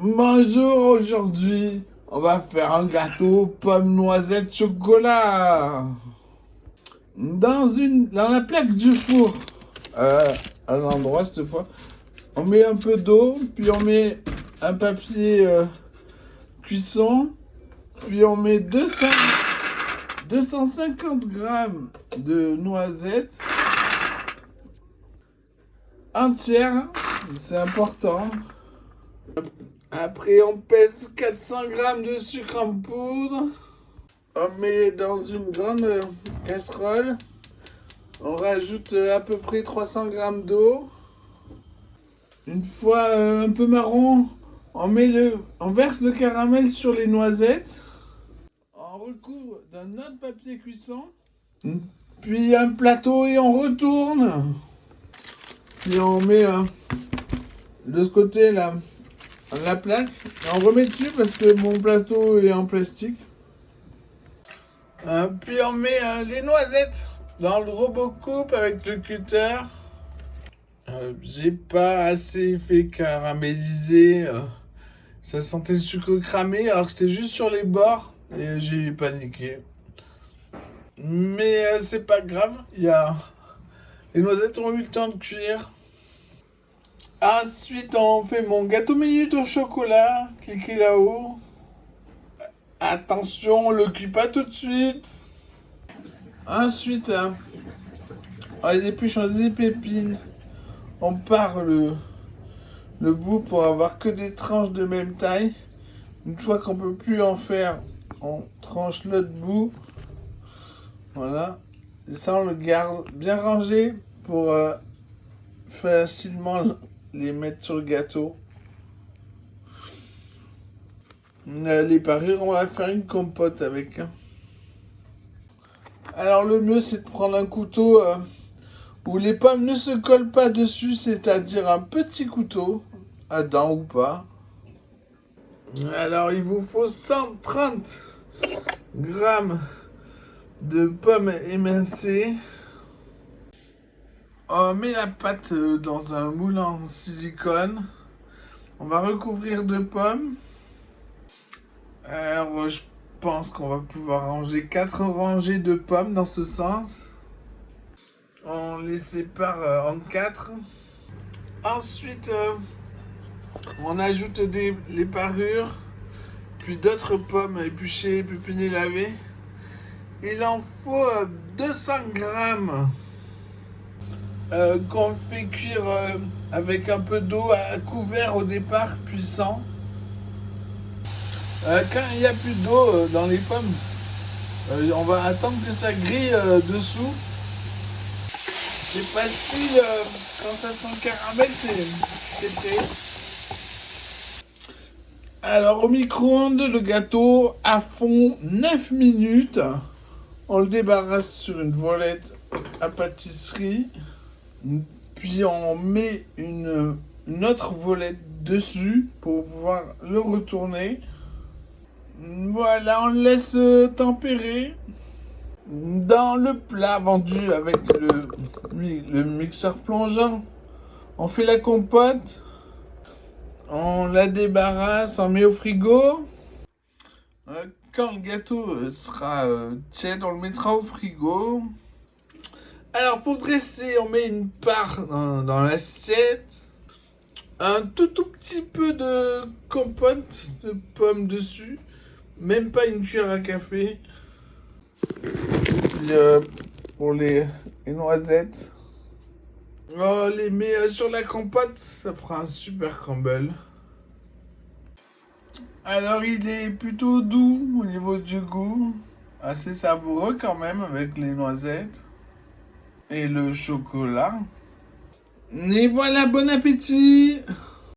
Bonjour, aujourd'hui, on va faire un gâteau pomme noisette chocolat. Dans la plaque du four, à un endroit cette fois, on met un peu d'eau, puis on met un papier cuisson, puis on met 250 grammes de noisettes entières, c'est important. Après, on pèse 400 grammes de sucre en poudre. On met dans une grande casserole. On rajoute à peu près 300 grammes d'eau. Une fois un peu marron, on verse le caramel sur les noisettes. On recouvre d'un autre papier cuisson. Puis un plateau et on retourne. Puis on met de ce côté là la plaque. On remet dessus parce que mon plateau est en plastique. Puis on met les noisettes dans le robot coupe avec le cutter. J'ai pas assez fait caraméliser. Ça sentait le sucre cramé alors que c'était juste sur les bords et j'ai paniqué. Mais c'est pas grave. Les noisettes ont eu le temps de cuire. Ensuite, on fait mon gâteau minute au chocolat. Cliquez là-haut. Attention, on le cuit pas tout de suite. Ensuite, on les épluche, on les épépine. On part le bout pour avoir que des tranches de même taille. Une fois qu'on peut plus en faire, on tranche l'autre bout. Voilà. Et ça, on le garde bien rangé pour facilement les mettre sur le gâteau. Les parures, on va faire une compote avec. Alors le mieux c'est de prendre un couteau où les pommes ne se collent pas dessus, c'est-à-dire un petit couteau, à dents ou pas. Alors il vous faut 130 grammes de pommes émincées. On met la pâte dans un moule en silicone. On va recouvrir de pommes. Alors, je pense qu'on va pouvoir ranger 4 rangées de pommes dans ce sens. On les sépare en 4. Ensuite, on ajoute les parures, puis d'autres pommes épluchées, pupinées, lavées. Il en faut 200 grammes qu'on fait cuire avec un peu d'eau à couvert au départ, puissant. Quand il n'y a plus d'eau dans les pommes, on va attendre que ça grille dessous. C'est facile, quand ça sent le caramel, c'est prêt. Alors au micro-ondes, le gâteau à fond 9 minutes. On le débarrasse sur une volette à pâtisserie. Puis on met une autre volette dessus pour pouvoir le retourner. Voilà, on le laisse tempérer dans le plat vendu avec le mixeur plongeant. On fait la compote, on la débarrasse, on met au frigo. Quand le gâteau sera tiède, on le mettra au frigo. Alors pour dresser, on met une part dans l'assiette. Un tout petit peu de compote de pommes dessus. Même pas une cuillère à café. Puis, pour les noisettes. On les met sur la compote, ça fera un super crumble. Alors il est plutôt doux au niveau du goût. Assez savoureux quand même avec les noisettes. Et le chocolat. Et voilà, bon appétit!